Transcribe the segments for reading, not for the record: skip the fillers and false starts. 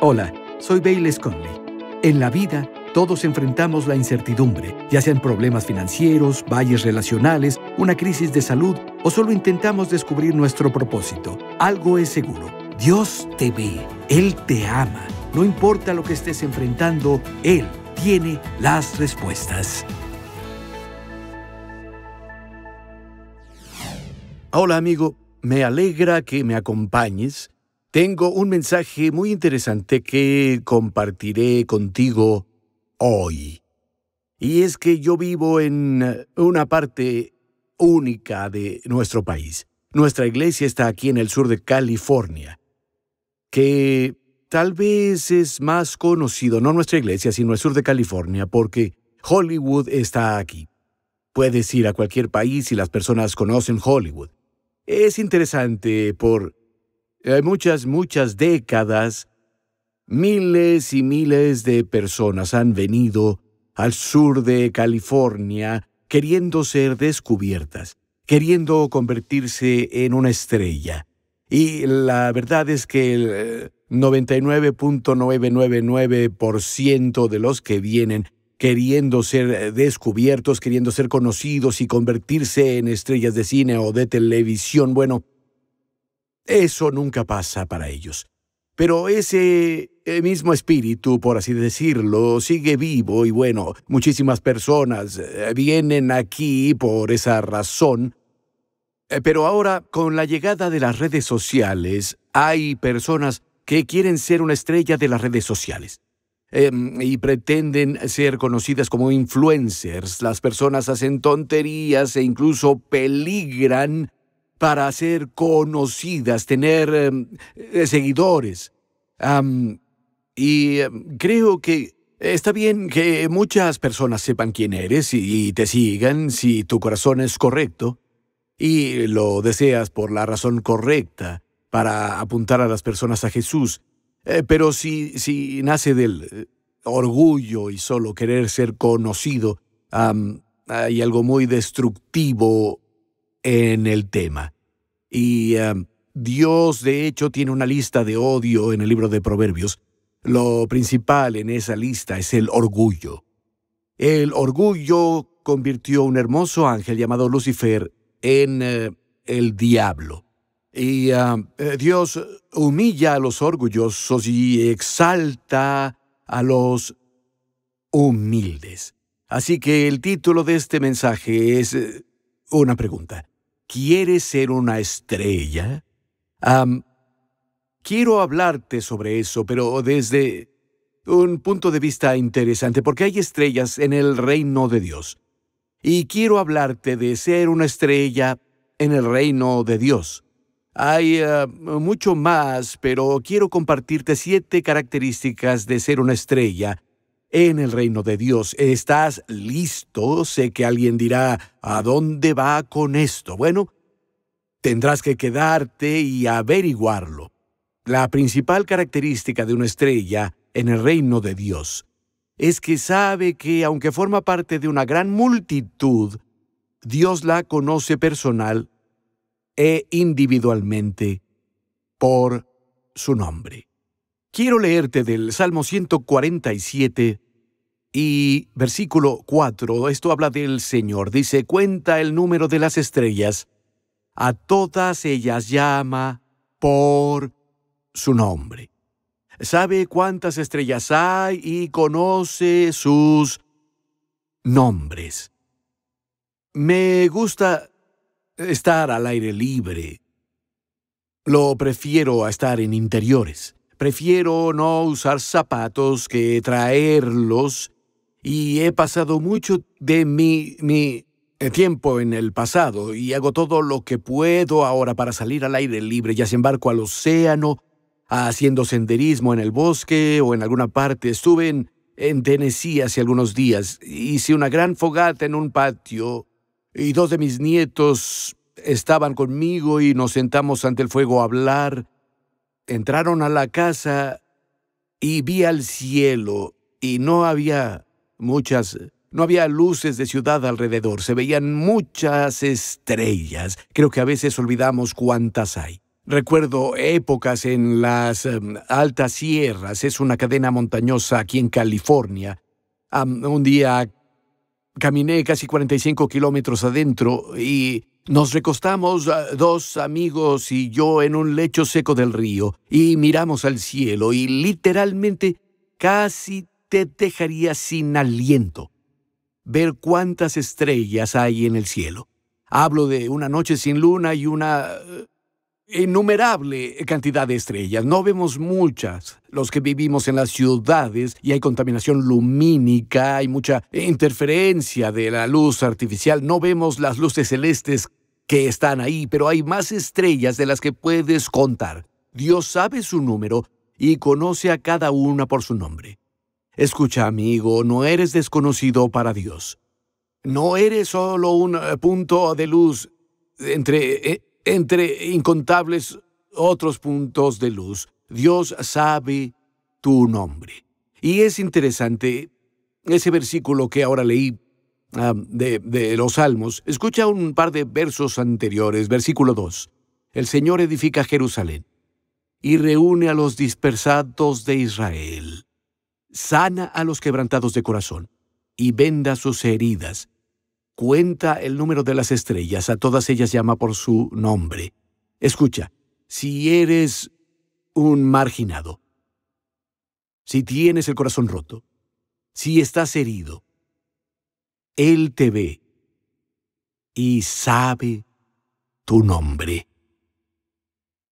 Hola, soy Bayless Conley. En la vida, todos enfrentamos la incertidumbre, ya sean problemas financieros, valles relacionales, una crisis de salud o solo intentamos descubrir nuestro propósito. Algo es seguro, Dios te ve, Él te ama. No importa lo que estés enfrentando, Él tiene las respuestas. Hola amigo, me alegra que me acompañes. Tengo un mensaje muy interesante que compartiré contigo hoy. Y es que yo vivo en una parte única de nuestro país. Nuestra iglesia está aquí en el sur de California, que tal vez es más conocido, no nuestra iglesia, sino el sur de California, porque Hollywood está aquí. Puedes ir a cualquier país y las personas conocen Hollywood. Es interesante por muchas décadas, miles y miles de personas han venido al sur de California queriendo ser descubiertas, queriendo convertirse en una estrella. Y la verdad es que el 99.999% de los que vienen queriendo ser descubiertos, queriendo ser conocidos y convertirse en estrellas de cine o de televisión, bueno, eso nunca pasa para ellos. Pero ese mismo espíritu, por así decirlo, sigue vivo y bueno, muchísimas personas vienen aquí por esa razón. Pero ahora, con la llegada de las redes sociales, hay personas que quieren ser una estrella de las redes sociales. Y pretenden ser conocidas como influencers. Las personas hacen tonterías e incluso peligran para ser conocidas, tener seguidores. Creo que está bien que muchas personas sepan quién eres y te sigan si tu corazón es correcto y lo deseas por la razón correcta para apuntar a las personas a Jesús. Pero si nace del orgullo y solo querer ser conocido, hay algo muy destructivo en el tema. Y Dios, de hecho, tiene una lista de odio en el libro de Proverbios. Lo principal en esa lista es el orgullo. El orgullo convirtió a un hermoso ángel llamado Lucifer en el diablo. Y Dios humilla a los orgullosos y exalta a los humildes. Así que el título de este mensaje es una pregunta. ¿Quieres ser una estrella? Quiero hablarte sobre eso, pero desde un punto de vista interesante, porque hay estrellas en el reino de Dios. Y quiero hablarte de ser una estrella en el reino de Dios. Hay mucho más, pero quiero compartirte 7 características de ser una estrella en el reino de Dios. ¿Estás listo? Sé que alguien dirá, ¿a dónde va con esto? Bueno, tendrás que quedarte y averiguarlo. La principal característica de una estrella en el reino de Dios es que sabe que, aunque forma parte de una gran multitud, Dios la conoce personal e individualmente por su nombre. Quiero leerte del Salmo 147 y versículo 4. Esto habla del Señor. Dice, cuenta el número de las estrellas. A todas ellas llama por su nombre. Sabe cuántas estrellas hay y conoce sus nombres. Me gusta estar al aire libre. Lo prefiero a estar en interiores. Prefiero no usar zapatos que traerlos. Y he pasado mucho de mi tiempo en el pasado y hago todo lo que puedo ahora para salir al aire libre, ya sea en barco al océano, haciendo senderismo en el bosque o en alguna parte. Estuve en Tennessee hace algunos días. Hice una gran fogata en un patio y 2 de mis nietos estaban conmigo y nos sentamos ante el fuego a hablar. Entraron a la casa y vi al cielo y no había luces de ciudad alrededor. Se veían muchas estrellas. Creo que a veces olvidamos cuántas hay. Recuerdo épocas en las altas sierras, es una cadena montañosa aquí en California. Un día caminé casi 45 kilómetros adentro y nos recostamos, dos amigos y yo, en un lecho seco del río y miramos al cielo y literalmente casi te dejaría sin aliento ver cuántas estrellas hay en el cielo. Hablo de una noche sin luna y una innumerable cantidad de estrellas. No vemos muchas. Los que vivimos en las ciudades y hay contaminación lumínica, hay mucha interferencia de la luz artificial. No vemos las luces celestes que están ahí, pero hay más estrellas de las que puedes contar. Dios sabe su número y conoce a cada una por su nombre. Escucha, amigo, no eres desconocido para Dios. No eres solo un punto de luz entre incontables otros puntos de luz. Dios sabe tu nombre. Y es interesante ese versículo que ahora leí de los Salmos. Escucha un par de versos anteriores. Versículo 2. El Señor edifica Jerusalén y reúne a los dispersados de Israel. Sana a los quebrantados de corazón y venda sus heridas. Cuenta el número de las estrellas, a todas ellas llama por su nombre. Escucha, si eres un marginado, si tienes el corazón roto, si estás herido, Él te ve y sabe tu nombre.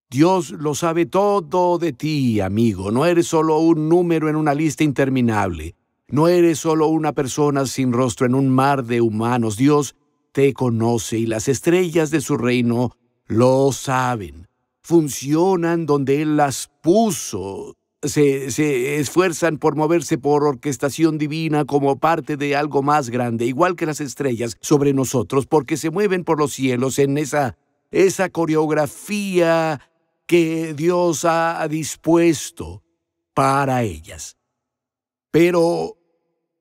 Dios lo sabe todo de ti, amigo. No eres solo un número en una lista interminable. No eres solo una persona sin rostro en un mar de humanos. Dios te conoce y las estrellas de su reino lo saben. Funcionan donde Él las puso. Se esfuerzan por moverse por orquestación divina como parte de algo más grande, igual que las estrellas sobre nosotros, porque se mueven por los cielos en esa coreografía que Dios ha dispuesto para ellas. Pero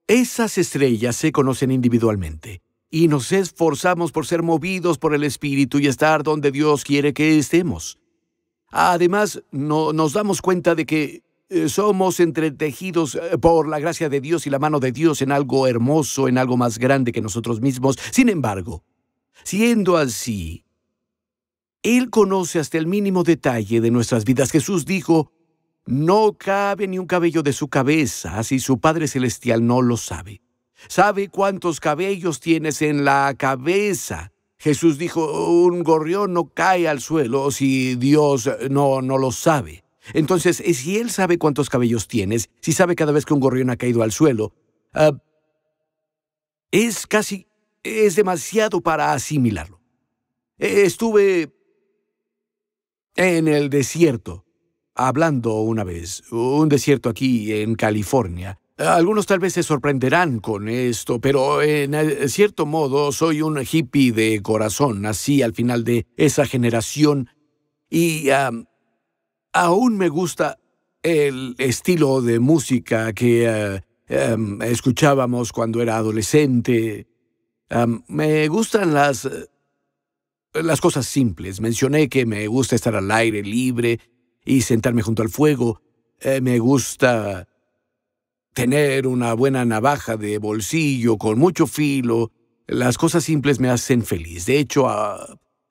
esas estrellas se conocen individualmente y nos esforzamos por ser movidos por el Espíritu y estar donde Dios quiere que estemos. Además, nos damos cuenta de que somos entretejidos por la gracia de Dios y la mano de Dios en algo hermoso, en algo más grande que nosotros mismos. Sin embargo, siendo así, Él conoce hasta el mínimo detalle de nuestras vidas. Jesús dijo: no cabe ni un cabello de su cabeza si su Padre Celestial no lo sabe. ¿Sabe cuántos cabellos tienes en la cabeza? Jesús dijo: un gorrión no cae al suelo si Dios no lo sabe. Entonces, si Él sabe cuántos cabellos tienes, si sabe cada vez que un gorrión ha caído al suelo, es demasiado para asimilarlo. Estuve en el desierto, hablando una vez, un desierto aquí en California. Algunos tal vez se sorprenderán con esto, pero en cierto modo soy un hippie de corazón. Nací al final de esa generación y aún me gusta el estilo de música que escuchábamos cuando era adolescente. Me gustan las cosas simples. Mencioné que me gusta estar al aire libre y sentarme junto al fuego. Me gusta tener una buena navaja de bolsillo con mucho filo. Las cosas simples me hacen feliz. De hecho,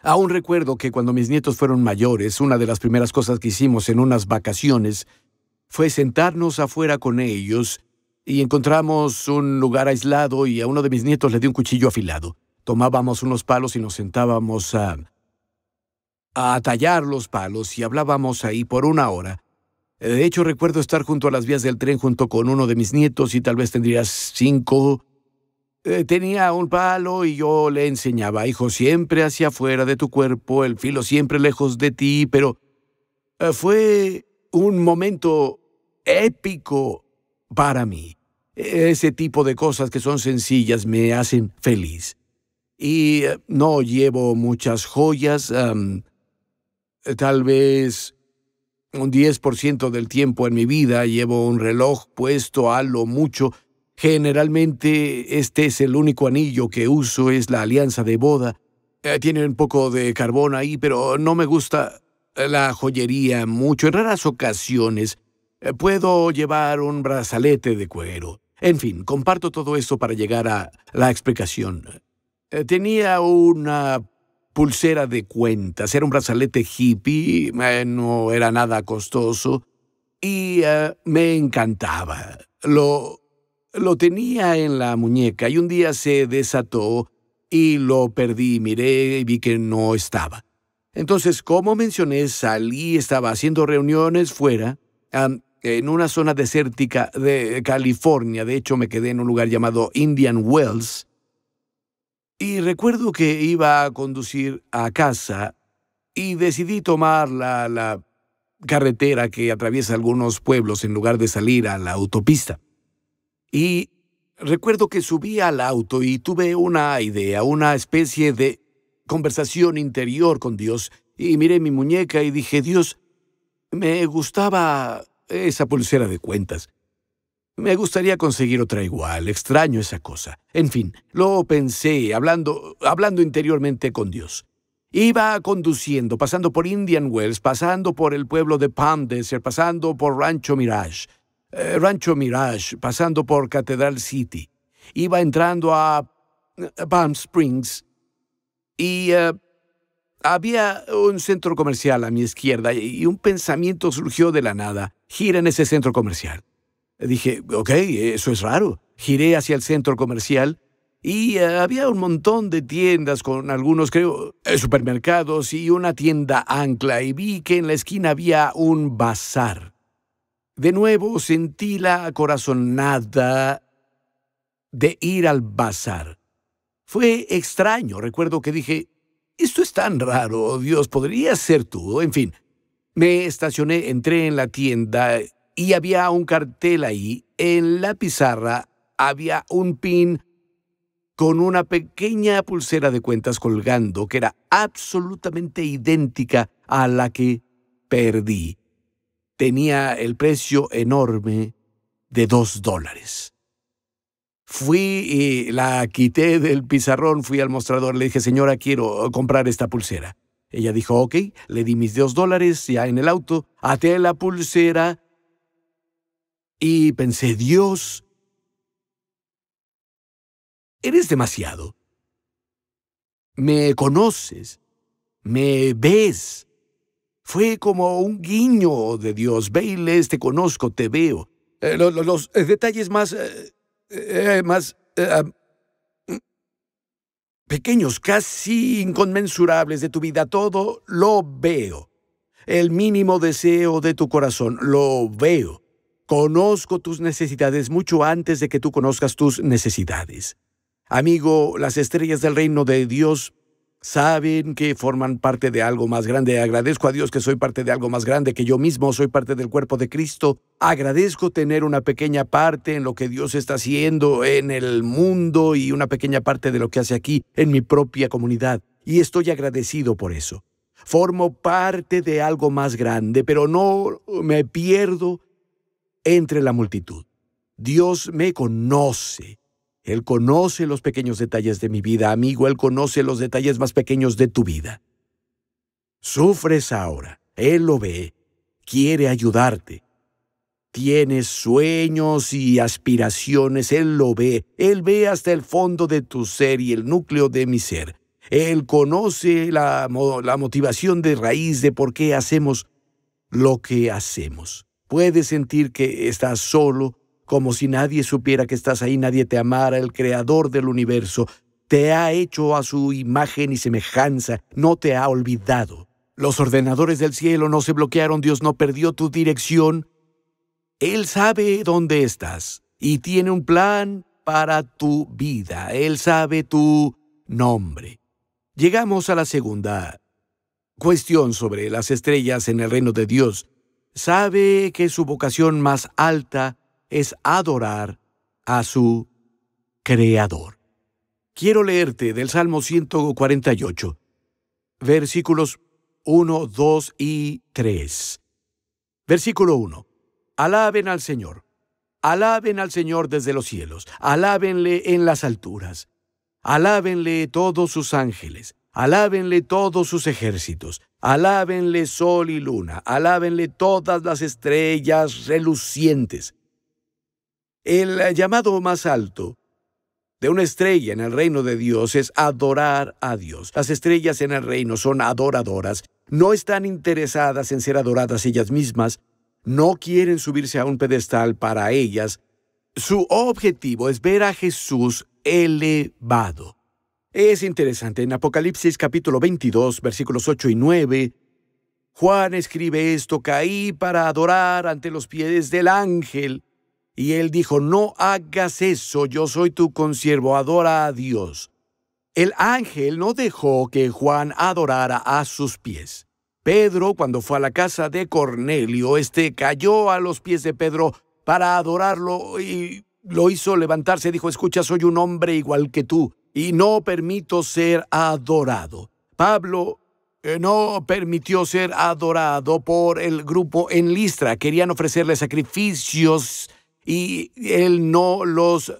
aún recuerdo que cuando mis nietos fueron mayores, una de las primeras cosas que hicimos en unas vacaciones fue sentarnos afuera con ellos y encontramos un lugar aislado y a uno de mis nietos le di un cuchillo afilado. Tomábamos unos palos y nos sentábamos a tallar los palos y hablábamos ahí por una hora. De hecho, recuerdo estar junto a las vías del tren junto con uno de mis nietos y tal vez tendría 5. Tenía un palo y yo le enseñaba: hijo, siempre hacia afuera de tu cuerpo, el filo siempre lejos de ti, pero fue un momento épico para mí. Ese tipo de cosas que son sencillas me hacen feliz. Y no llevo muchas joyas, tal vez un 10% del tiempo en mi vida llevo un reloj puesto a lo mucho. Generalmente este es el único anillo que uso, es la alianza de boda. Tiene un poco de carbón ahí, pero no me gusta la joyería mucho. En raras ocasiones puedo llevar un brazalete de cuero. En fin, comparto todo esto para llegar a la explicación. Tenía una pulsera de cuentas. Era un brazalete hippie. No era nada costoso. Y me encantaba. Lo tenía en la muñeca y un día se desató y lo perdí. Miré y vi que no estaba. Entonces, como mencioné, salí, estaba haciendo reuniones fuera, en una zona desértica de California. De hecho, me quedé en un lugar llamado Indian Wells. Y recuerdo que iba a conducir a casa y decidí tomar la carretera que atraviesa algunos pueblos en lugar de salir a la autopista. Y recuerdo que subí al auto y tuve una idea, una especie de conversación interior con Dios. Y miré mi muñeca y dije, Dios, me gustaba esa pulsera de cuentas. Me gustaría conseguir otra igual. Extraño esa cosa. En fin, lo pensé, hablando interiormente con Dios. Iba conduciendo, pasando por Indian Wells, pasando por el pueblo de Palm Desert, pasando por Rancho Mirage, pasando por Cathedral City. Iba entrando a Palm Springs y había un centro comercial a mi izquierda y un pensamiento surgió de la nada. Gira en ese centro comercial. Dije, ok, eso es raro. Giré hacia el centro comercial y había un montón de tiendas con algunos, creo, supermercados y una tienda ancla, y vi que en la esquina había un bazar. De nuevo sentí la corazonada de ir al bazar. Fue extraño. Recuerdo que dije, esto es tan raro, Dios, ¿podría ser tú? En fin, me estacioné, entré en la tienda y había un cartel ahí. En la pizarra había un pin con una pequeña pulsera de cuentas colgando que era absolutamente idéntica a la que perdí. Tenía el precio enorme de $2. Fui y la quité del pizarrón, fui al mostrador, le dije, señora, quiero comprar esta pulsera. Ella dijo, ok, le di mis $2 ya en el auto, até la pulsera y pensé, Dios, eres demasiado. Me conoces, me ves. Fue como un guiño de Dios. Ve y lees, te conozco, te veo. Los detalles más pequeños, casi inconmensurables de tu vida, todo lo veo. El mínimo deseo de tu corazón, lo veo. Conozco tus necesidades mucho antes de que tú conozcas tus necesidades. Amigo, las estrellas del reino de Dios saben que forman parte de algo más grande. Agradezco a Dios que soy parte de algo más grande, que yo mismo soy parte del cuerpo de Cristo. Agradezco tener una pequeña parte en lo que Dios está haciendo en el mundo y una pequeña parte de lo que hace aquí en mi propia comunidad. Y estoy agradecido por eso. Formo parte de algo más grande, pero no me pierdo entre la multitud. Dios me conoce. Él conoce los pequeños detalles de mi vida, amigo. Él conoce los detalles más pequeños de tu vida. Sufres ahora. Él lo ve. Quiere ayudarte. Tienes sueños y aspiraciones. Él lo ve. Él ve hasta el fondo de tu ser y el núcleo de mi ser. Él conoce la motivación de raíz de por qué hacemos lo que hacemos. Puedes sentir que estás solo, como si nadie supiera que estás ahí, nadie te amara. El creador del universo te ha hecho a su imagen y semejanza, no te ha olvidado. Los ordenadores del cielo no se bloquearon, Dios no perdió tu dirección. Él sabe dónde estás y tiene un plan para tu vida. Él sabe tu nombre. Llegamos a la segunda cuestión sobre las estrellas en el reino de Dios. Sabe que su vocación más alta es adorar a su Creador. Quiero leerte del Salmo 148, versículos 1, 2 y 3. Versículo 1. Alaben al Señor desde los cielos, alábenle en las alturas, alábenle todos sus ángeles, Alábenle todos sus ejércitos, alábenle sol y luna, alábenle todas las estrellas relucientes. El llamado más alto de una estrella en el reino de Dios es adorar a Dios. Las estrellas en el reino son adoradoras, no están interesadas en ser adoradas ellas mismas, no quieren subirse a un pedestal para ellas. Su objetivo es ver a Jesús elevado. Es interesante, en Apocalipsis capítulo 22, versículos 8 y 9, Juan escribe esto: caí para adorar ante los pies del ángel. Y él dijo: no hagas eso, yo soy tu consiervo, adora a Dios. El ángel no dejó que Juan adorara a sus pies. Pedro, cuando fue a la casa de Cornelio, cayó a los pies de Pedro para adorarlo y lo hizo levantarse. Dijo: escucha, soy un hombre igual que tú y no permito ser adorado. Pablo no permitió ser adorado por el grupo en Listra. Querían ofrecerle sacrificios y él no los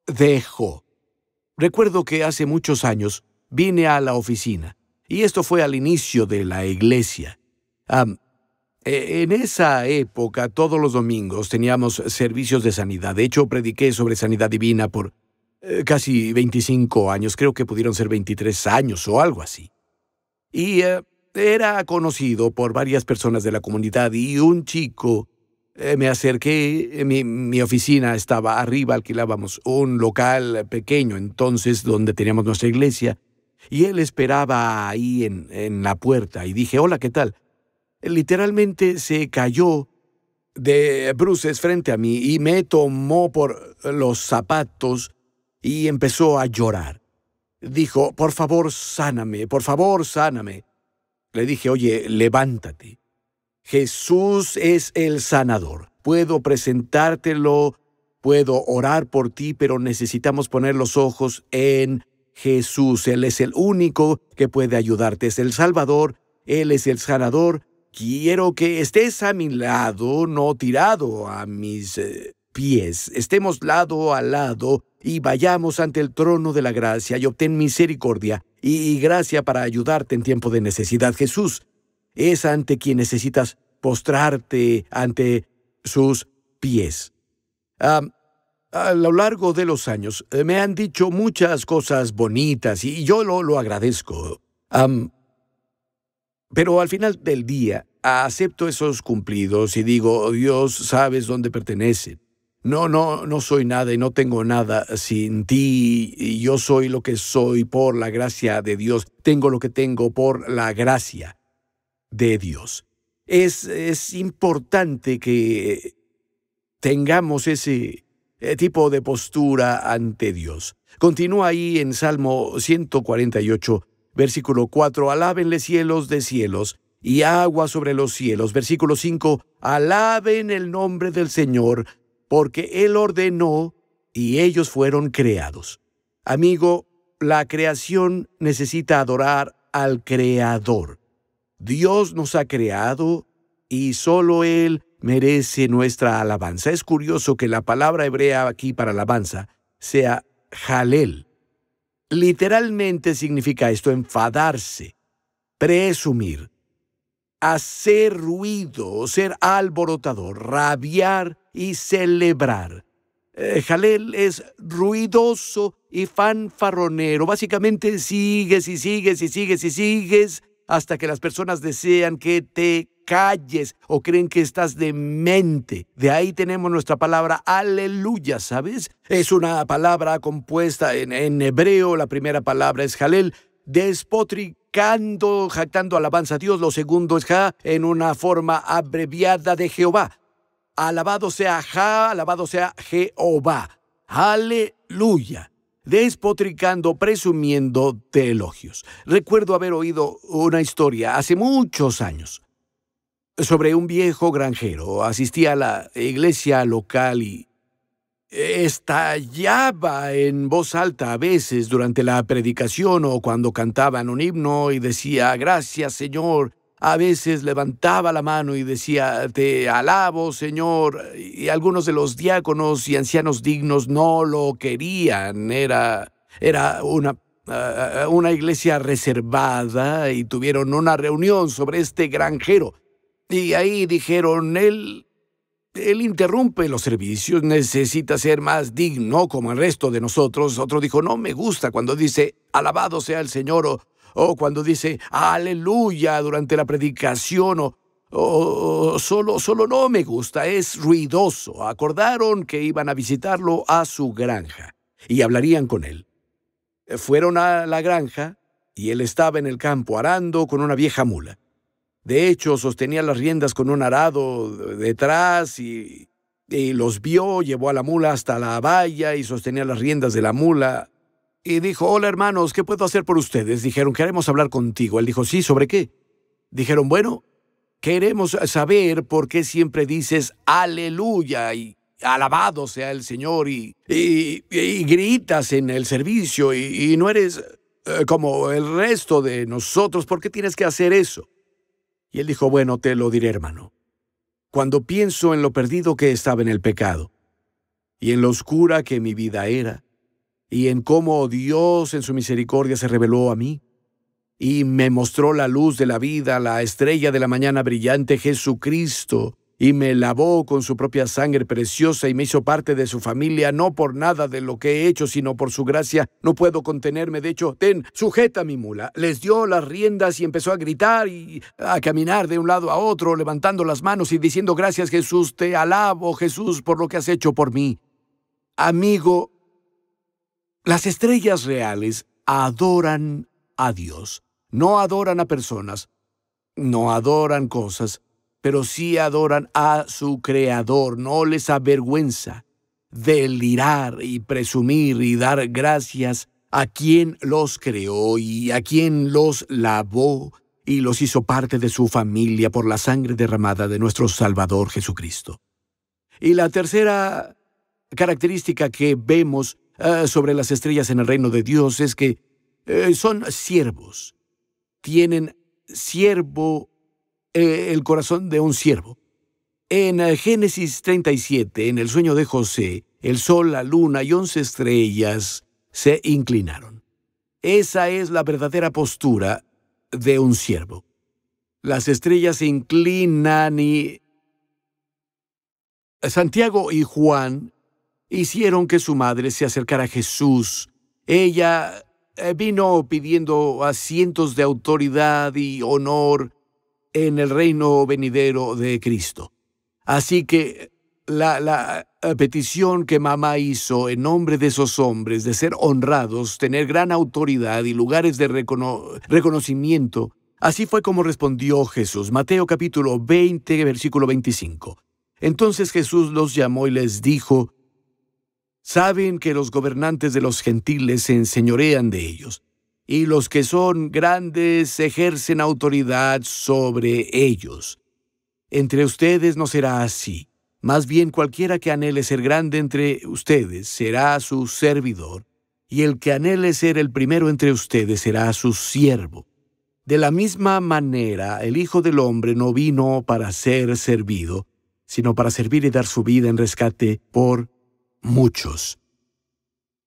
dejó. Recuerdo que hace muchos años vine a la oficina, y esto fue al inicio de la iglesia. En esa época, todos los domingos teníamos servicios de sanidad. De hecho, prediqué sobre sanidad divina por casi 25 años. Creo que pudieron ser 23 años o algo así. Y era conocido por varias personas de la comunidad, y un chico me acerqué. Mi oficina estaba arriba, alquilábamos un local pequeño entonces donde teníamos nuestra iglesia, y él esperaba ahí en la puerta, y dije: hola, ¿qué tal? Literalmente se cayó de bruces frente a mí y me tomó por los zapatos y empezó a llorar. Dijo: por favor, sáname, por favor, sáname. Le dije: oye, levántate. Jesús es el sanador. Puedo presentártelo, puedo orar por ti, pero necesitamos poner los ojos en Jesús. Él es el único que puede ayudarte. Es el Salvador, Él es el sanador. Quiero que estés a mi lado, no tirado a mis pies. Estemos lado a lado y vayamos ante el trono de la gracia y obtén misericordia y gracia para ayudarte en tiempo de necesidad. Jesús es ante quien necesitas postrarte ante sus pies. A lo largo de los años me han dicho muchas cosas bonitas y yo lo agradezco. Pero al final del día acepto esos cumplidos y digo: Dios, sabes dónde pertenecen. No soy nada y no tengo nada sin ti, y yo soy lo que soy por la gracia de Dios. Tengo lo que tengo por la gracia de Dios. Es importante que tengamos ese tipo de postura ante Dios. Continúa ahí en Salmo 148, versículo 4, alábenle cielos de cielos y agua sobre los cielos. Versículo 5, alaben el nombre del Señor, porque Él ordenó y ellos fueron creados. Amigo, la creación necesita adorar al Creador. Dios nos ha creado y solo Él merece nuestra alabanza. Es curioso que la palabra hebrea aquí para alabanza sea jalel. Literalmente significa esto: enfadarse, presumir, hacer ruido, ser alborotador, rabiar y celebrar. Jalel es ruidoso y fanfarronero. Básicamente sigues y sigues y sigues y sigues hasta que las personas desean que te calles o creen que estás demente. De ahí tenemos nuestra palabra aleluya, ¿sabes? Es una palabra compuesta en hebreo. La primera palabra es jalel, despotricando, jactando alabanza a Dios. Lo segundo es ja, en una forma abreviada de Jehová. Alabado sea Ja, alabado sea Jehová. Aleluya. Despotricando, presumiendo de elogios. Recuerdo haber oído una historia hace muchos años sobre un viejo granjero. Asistía a la iglesia local y estallaba en voz alta a veces durante la predicación o cuando cantaban un himno y decía: gracias, Señor. A veces levantaba la mano y decía: te alabo, Señor. Y algunos de los diáconos y ancianos dignos no lo querían. Era una una iglesia reservada y tuvieron una reunión sobre este granjero. Y ahí dijeron, él interrumpe los servicios, necesita ser más digno como el resto de nosotros. Otro dijo, no me gusta cuando dice, alabado sea el Señor, o cuando dice, aleluya durante la predicación, o solo no me gusta, es ruidoso. Acordaron que iban a visitarlo a su granja y hablarían con él. Fueron a la granja y él estaba en el campo arando con una vieja mula. De hecho, sostenía las riendas con un arado detrás y los vio, llevó a la mula hasta la valla y sostenía las riendas de la mula. Y dijo, hola hermanos, ¿qué puedo hacer por ustedes? Dijeron, queremos hablar contigo. Él dijo, sí, ¿sobre qué? Dijeron, bueno, queremos saber por qué siempre dices aleluya y alabado sea el Señor y gritas en el servicio y no eres como el resto de nosotros. ¿Por qué tienes que hacer eso? Y él dijo, bueno, te lo diré, hermano. Cuando pienso en lo perdido que estaba en el pecado y en lo oscura que mi vida era y en cómo Dios en su misericordia se reveló a mí y me mostró la luz de la vida, la estrella de la mañana brillante, Jesucristo, y me lavó con su propia sangre preciosa y me hizo parte de su familia, no por nada de lo que he hecho, sino por su gracia. No puedo contenerme. De hecho, sujeta mi mula. Les dio las riendas y empezó a gritar y a caminar de un lado a otro, levantando las manos y diciendo, gracias Jesús, te alabo Jesús por lo que has hecho por mí. Amigo, las estrellas reales adoran a Dios. No adoran a personas, no adoran cosas, pero sí adoran a su Creador. No les avergüenza delirar y presumir y dar gracias a quien los creó y a quien los lavó y los hizo parte de su familia por la sangre derramada de nuestro Salvador Jesucristo. Y la tercera característica que vemos sobre las estrellas en el reino de Dios es que son siervos. Tienen el corazón de un siervo. En Génesis 37, en el sueño de José, el sol, la luna y 11 estrellas se inclinaron. Esa es la verdadera postura de un siervo. Las estrellas se inclinan y Santiago y Juan hicieron que su madre se acercara a Jesús. Ella vino pidiendo asientos de autoridad y honor en el reino venidero de Cristo. Así que la petición que mamá hizo en nombre de esos hombres de ser honrados, tener gran autoridad y lugares de reconocimiento, así fue como respondió Jesús. Mateo capítulo 20, versículo 25. Entonces Jesús los llamó y les dijo, saben que los gobernantes de los gentiles se enseñorean de ellos, y los que son grandes ejercen autoridad sobre ellos. Entre ustedes no será así. Más bien cualquiera que anhele ser grande entre ustedes será su servidor, y el que anhele ser el primero entre ustedes será su siervo. De la misma manera, el Hijo del Hombre no vino para ser servido, sino para servir y dar su vida en rescate por muchos.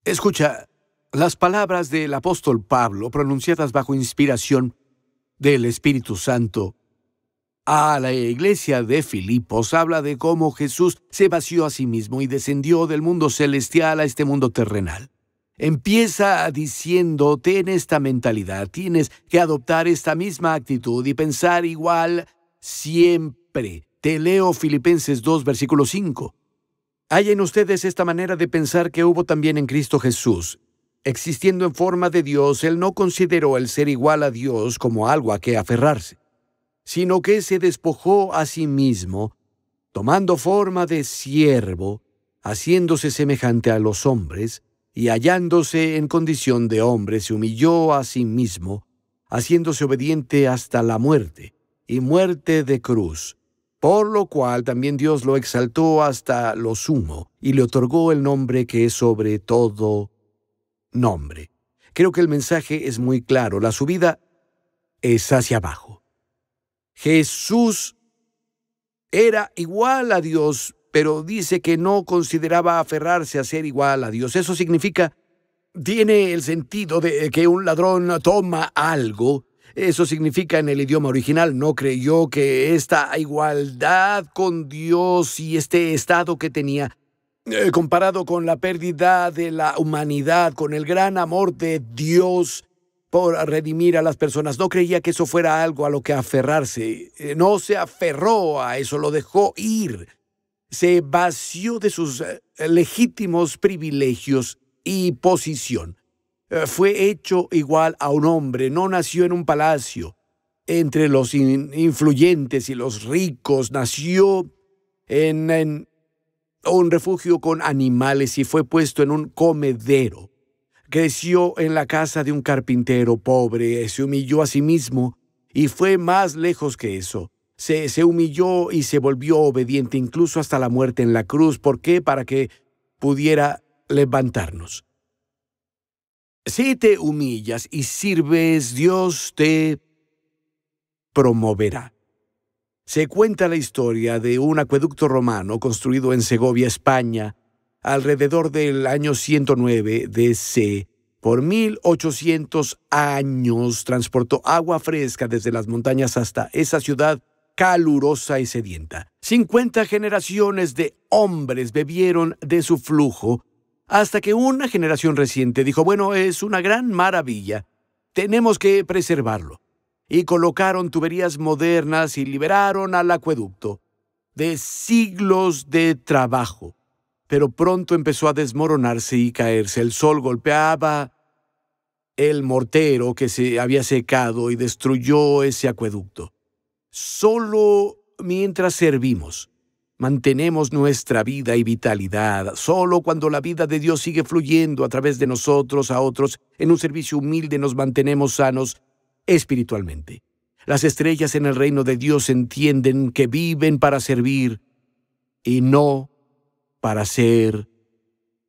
Escucha, las palabras del apóstol Pablo, pronunciadas bajo inspiración del Espíritu Santo a la iglesia de Filipos, habla de cómo Jesús se vació a sí mismo y descendió del mundo celestial a este mundo terrenal. Empieza diciendo, ten esta mentalidad, tienes que adoptar esta misma actitud y pensar igual siempre. Te leo Filipenses 2, versículo 5. Hay en ustedes esta manera de pensar que hubo también en Cristo Jesús. Existiendo en forma de Dios, Él no consideró el ser igual a Dios como algo a que aferrarse, sino que se despojó a sí mismo, tomando forma de siervo, haciéndose semejante a los hombres, y hallándose en condición de hombre, se humilló a sí mismo, haciéndose obediente hasta la muerte, y muerte de cruz. Por lo cual también Dios lo exaltó hasta lo sumo y le otorgó el nombre que es sobre todo nombre. Creo que el mensaje es muy claro. La subida es hacia abajo. Jesús era igual a Dios, pero dice que no consideraba aferrarse a ser igual a Dios. Eso significa tiene el sentido de que un ladrón toma algo. Eso significa en el idioma original, no creyó que esta igualdad con Dios y este estado que tenía, comparado con la pérdida de la humanidad, con el gran amor de Dios por redimir a las personas, no creía que eso fuera algo a lo que aferrarse. No se aferró a eso, lo dejó ir. Se vació de sus legítimos privilegios y posición. Fue hecho igual a un hombre, no nació en un palacio. Entre los influyentes y los ricos, nació en un refugio con animales y fue puesto en un comedero. Creció en la casa de un carpintero pobre, se humilló a sí mismo y fue más lejos que eso. Se humilló y se volvió obediente incluso hasta la muerte en la cruz. ¿Por qué? Para que pudiera levantarnos. Si te humillas y sirves, Dios te promoverá. Se cuenta la historia de un acueducto romano construido en Segovia, España, alrededor del año 109 DC. Por 1800 años transportó agua fresca desde las montañas hasta esa ciudad calurosa y sedienta. 50 generaciones de hombres bebieron de su flujo, hasta que una generación reciente dijo, bueno, es una gran maravilla, tenemos que preservarlo. Y colocaron tuberías modernas y liberaron al acueducto de siglos de trabajo. Pero pronto empezó a desmoronarse y caerse. El sol golpeaba el mortero que se había secado y destruyó ese acueducto. Solo mientras servimos, mantenemos nuestra vida y vitalidad. Solo cuando la vida de Dios sigue fluyendo a través de nosotros a otros, en un servicio humilde nos mantenemos sanos espiritualmente. Las estrellas en el reino de Dios entienden que viven para servir y no para ser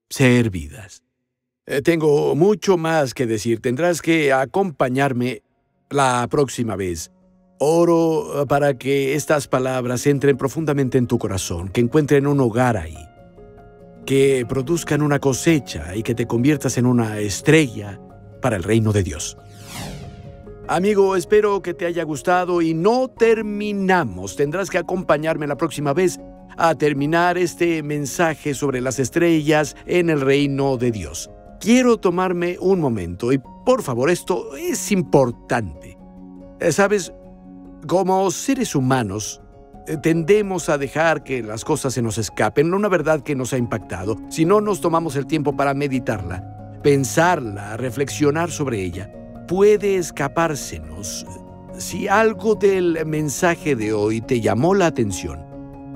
servidas. Tengo mucho más que decir. Tendrás que acompañarme la próxima vez. Oro para que estas palabras entren profundamente en tu corazón, que encuentren un hogar ahí, que produzcan una cosecha y que te conviertas en una estrella para el reino de Dios. Amigo, espero que te haya gustado y no terminamos. Tendrás que acompañarme la próxima vez a terminar este mensaje sobre las estrellas en el reino de Dios. Quiero tomarme un momento y, por favor, esto es importante. ¿Sabes? Como seres humanos, tendemos a dejar que las cosas se nos escapen, una verdad que nos ha impactado. Si no nos tomamos el tiempo para meditarla, pensarla, reflexionar sobre ella, puede escapársenos. Si algo del mensaje de hoy te llamó la atención,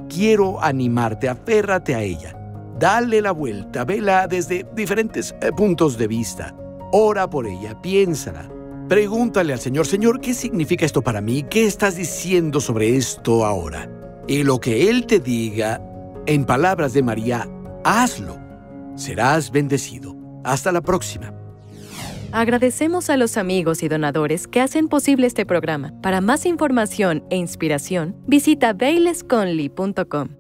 quiero animarte, aférrate a ella. Dale la vuelta, vela desde diferentes puntos de vista. Ora por ella, piénsala. Pregúntale al Señor, Señor, ¿qué significa esto para mí? ¿Qué estás diciendo sobre esto ahora? Y lo que Él te diga, en palabras de María, hazlo. Serás bendecido. Hasta la próxima. Agradecemos a los amigos y donadores que hacen posible este programa. Para más información e inspiración, visita bailesconley.com.